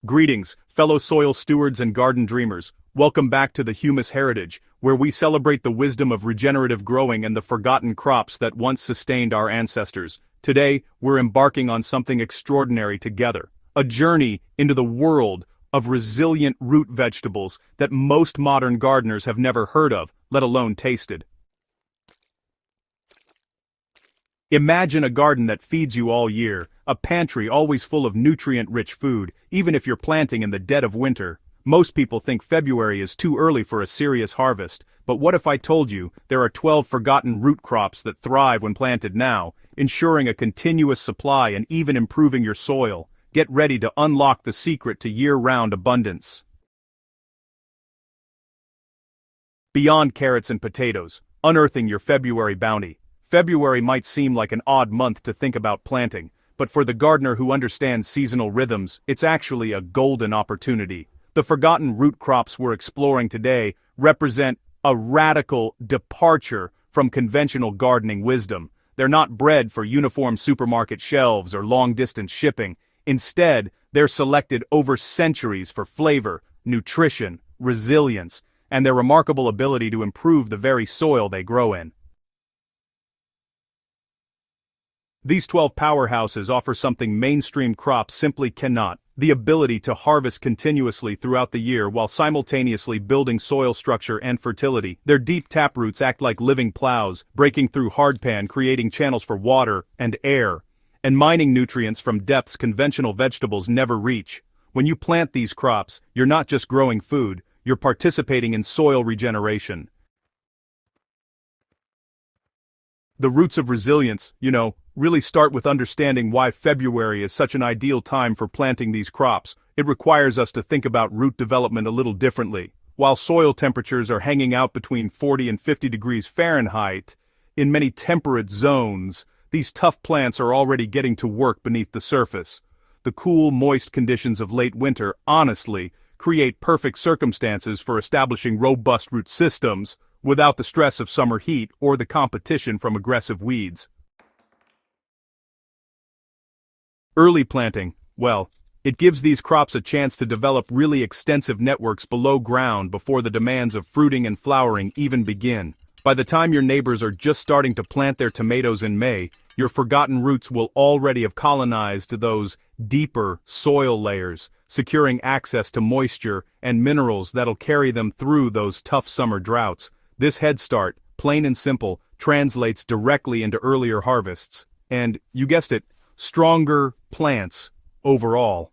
Greetings, fellow soil stewards and garden dreamers. Welcome back to the Humus Heritage, where we celebrate the wisdom of regenerative growing and the forgotten crops that once sustained our ancestors. Today, we're embarking on something extraordinary together. A journey into the world of resilient root vegetables that most modern gardeners have never heard of, let alone tasted. Imagine a garden that feeds you all year, a pantry always full of nutrient-rich food, even if you're planting in the dead of winter. Most people think February is too early for a serious harvest, but what if I told you there are 12 forgotten root crops that thrive when planted now, ensuring a continuous supply and even improving your soil? Get ready to unlock the secret to year-round abundance. Beyond carrots and potatoes, unearthing your February bounty. February might seem like an odd month to think about planting, but for the gardener who understands seasonal rhythms, it's actually a golden opportunity. The forgotten root crops we're exploring today represent a radical departure from conventional gardening wisdom. They're not bred for uniform supermarket shelves or long-distance shipping. Instead, they're selected over centuries for flavor, nutrition, resilience, and their remarkable ability to improve the very soil they grow in. These 12 powerhouses offer something mainstream crops simply cannot: the ability to harvest continuously throughout the year while simultaneously building soil structure and fertility. Their deep taproots act like living plows, breaking through hardpan, creating channels for water and air, and mining nutrients from depths conventional vegetables never reach. When you plant these crops, you're not just growing food, you're participating in soil regeneration. The roots of resilience, really start with understanding why February is such an ideal time for planting these crops. It requires us to think about root development a little differently. While soil temperatures are hanging out between 40 and 50 degrees Fahrenheit, in many temperate zones, these tough plants are already getting to work beneath the surface. The cool, moist conditions of late winter, honestly, create perfect circumstances for establishing robust root systems, without the stress of summer heat or the competition from aggressive weeds. Early planting, well, it gives these crops a chance to develop really extensive networks below ground before the demands of fruiting and flowering even begin. By the time your neighbors are just starting to plant their tomatoes in May, your forgotten roots will already have colonized those deeper soil layers, securing access to moisture and minerals that'll carry them through those tough summer droughts. This head start, plain and simple, translates directly into earlier harvests, and, you guessed it, stronger plants overall.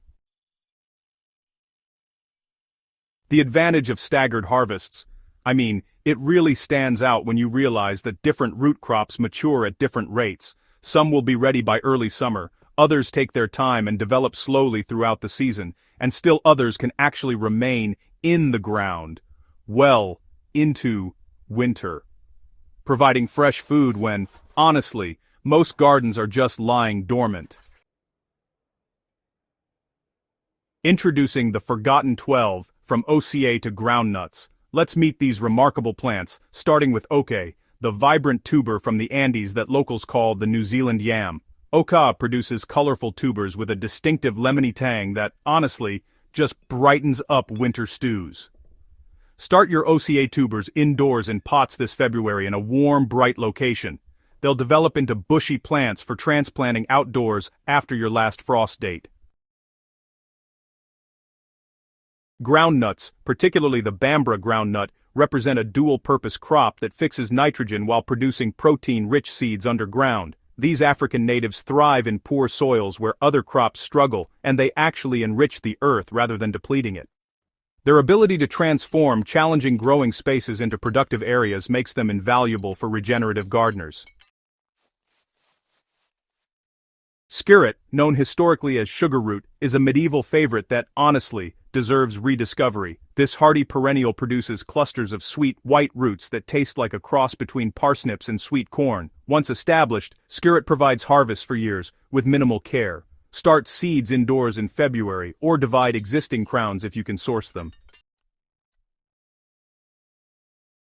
The advantage of staggered harvests, it really stands out when you realize that different root crops mature at different rates. Some will be ready by early summer, others take their time and develop slowly throughout the season, and still others can actually remain in the ground well into winter, providing fresh food when, honestly, most gardens are just lying dormant. Introducing the Forgotten 12, from OCA to Groundnuts. Let's meet these remarkable plants, starting with Oca, the vibrant tuber from the Andes that locals call the New Zealand yam. Oca produces colorful tubers with a distinctive lemony tang that, honestly, just brightens up winter stews. Start your OCA tubers indoors in pots this February in a warm, bright location. They'll develop into bushy plants for transplanting outdoors after your last frost date. Groundnuts, particularly the Bambara groundnut, represent a dual-purpose crop that fixes nitrogen while producing protein-rich seeds underground. These African natives thrive in poor soils where other crops struggle, and they actually enrich the earth rather than depleting it. Their ability to transform challenging growing spaces into productive areas makes them invaluable for regenerative gardeners. Skirret, known historically as sugar root, is a medieval favorite that, honestly, deserves rediscovery. This hardy perennial produces clusters of sweet, white roots that taste like a cross between parsnips and sweet corn. Once established, Skirret provides harvests for years, with minimal care. Start seeds indoors in February, or divide existing crowns if you can source them.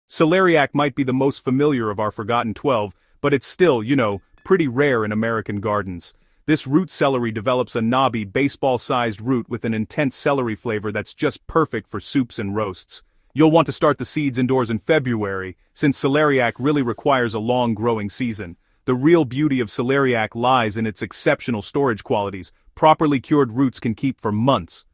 Celeriac might be the most familiar of our forgotten 12, but it's still, pretty rare in American gardens. This root celery develops a knobby, baseball-sized root with an intense celery flavor that's just perfect for soups and roasts. You'll want to start the seeds indoors in February, since celeriac really requires a long growing season. The real beauty of celeriac lies in its exceptional storage qualities. Properly cured roots can keep for months.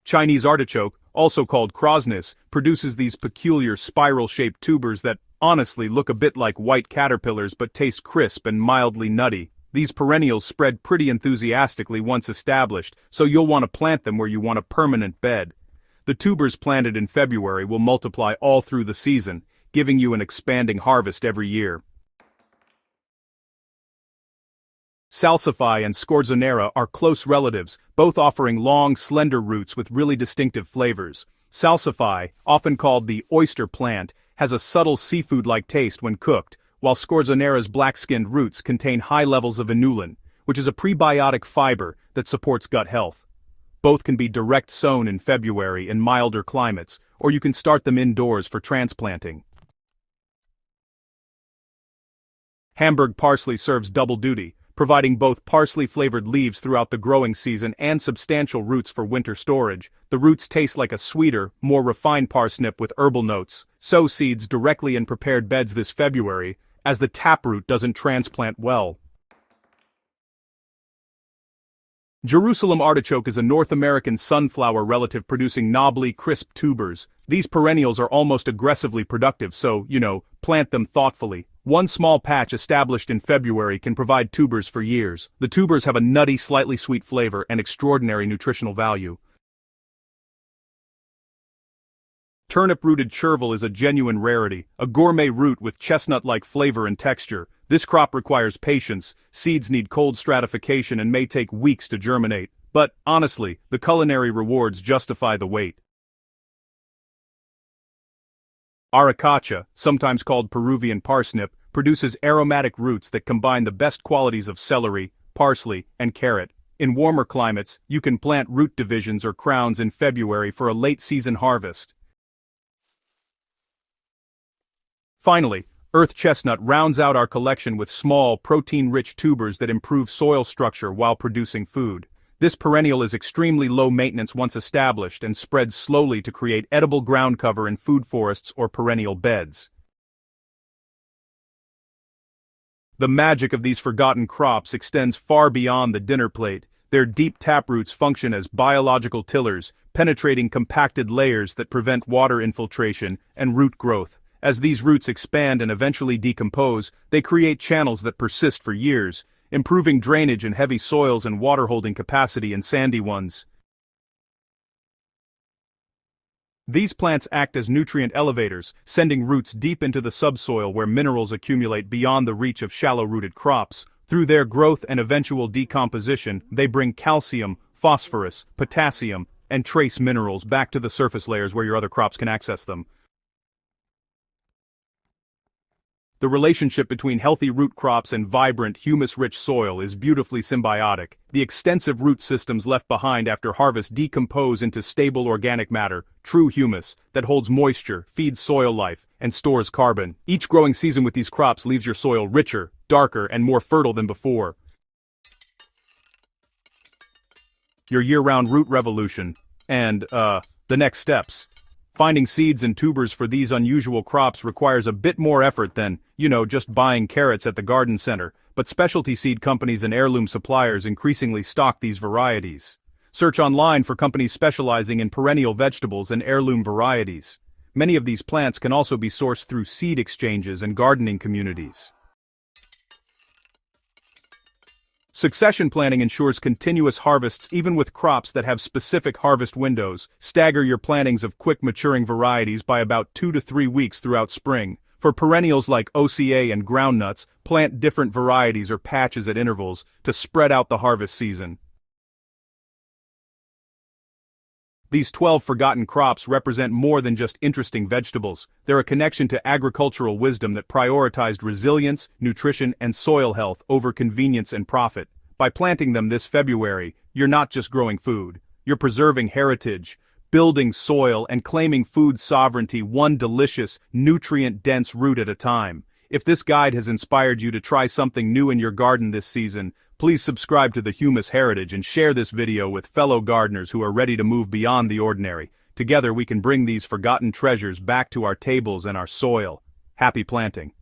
Chinese artichoke, also called krosnis, produces these peculiar spiral-shaped tubers that, honestly, look a bit like white caterpillars but taste crisp and mildly nutty. These perennials spread pretty enthusiastically once established, so you'll want to plant them where you want a permanent bed. The tubers planted in February will multiply all through the season, giving you an expanding harvest every year. Salsify and Scorzonera are close relatives, both offering long, slender roots with really distinctive flavors. Salsify, often called the oyster plant, has a subtle seafood-like taste when cooked, while Scorzonera's black-skinned roots contain high levels of inulin, which is a prebiotic fiber that supports gut health. Both can be direct sown in February in milder climates, or you can start them indoors for transplanting. Hamburg Parsley serves double duty, providing both parsley-flavored leaves throughout the growing season and substantial roots for winter storage. The roots taste like a sweeter, more refined parsnip with herbal notes. Sow seeds directly in prepared beds this February, as the taproot doesn't transplant well. Jerusalem artichoke is a North American sunflower relative producing knobbly, crisp tubers. These perennials are almost aggressively productive, so, plant them thoughtfully. One small patch established in February can provide tubers for years. The tubers have a nutty, slightly sweet flavor and extraordinary nutritional value. Turnip-Rooted Chervil is a genuine rarity, a gourmet root with chestnut-like flavor and texture. This crop requires patience, seeds need cold stratification and may take weeks to germinate. But, honestly, the culinary rewards justify the wait. Arracacha, sometimes called Peruvian parsnip, produces aromatic roots that combine the best qualities of celery, parsley, and carrot. In warmer climates, you can plant root divisions or crowns in February for a late-season harvest. Finally, earth chestnut rounds out our collection with small, protein-rich tubers that improve soil structure while producing food. This perennial is extremely low maintenance once established and spreads slowly to create edible ground cover in food forests or perennial beds. The magic of these forgotten crops extends far beyond the dinner plate. Their deep taproots function as biological tillers, penetrating compacted layers that prevent water infiltration and root growth. As these roots expand and eventually decompose, they create channels that persist for years, improving drainage in heavy soils and water-holding capacity in sandy ones. These plants act as nutrient elevators, sending roots deep into the subsoil where minerals accumulate beyond the reach of shallow-rooted crops. Through their growth and eventual decomposition, they bring calcium, phosphorus, potassium, and trace minerals back to the surface layers where your other crops can access them. The relationship between healthy root crops and vibrant, humus-rich soil is beautifully symbiotic. The extensive root systems left behind after harvest decompose into stable organic matter, true humus, that holds moisture, feeds soil life, and stores carbon. Each growing season with these crops leaves your soil richer, darker, and more fertile than before. Your year-round root revolution. And, the next steps. Finding seeds and tubers for these unusual crops requires a bit more effort than, just buying carrots at the garden center, but specialty seed companies and heirloom suppliers increasingly stock these varieties. Search online for companies specializing in perennial vegetables and heirloom varieties. Many of these plants can also be sourced through seed exchanges and gardening communities. Succession planting ensures continuous harvests even with crops that have specific harvest windows. Stagger your plantings of quick-maturing varieties by about 2 to 3 weeks throughout spring. For perennials like OCA and groundnuts, plant different varieties or patches at intervals to spread out the harvest season. These 12 forgotten crops represent more than just interesting vegetables. They're a connection to agricultural wisdom that prioritized resilience, nutrition, and soil health over convenience and profit. By planting them this February, you're not just growing food. You're preserving heritage, building soil, and claiming food sovereignty one delicious, nutrient-dense root at a time. If this guide has inspired you to try something new in your garden this season, please subscribe to the Humus Heritage and share this video with fellow gardeners who are ready to move beyond the ordinary. Together we can bring these forgotten treasures back to our tables and our soil. Happy planting.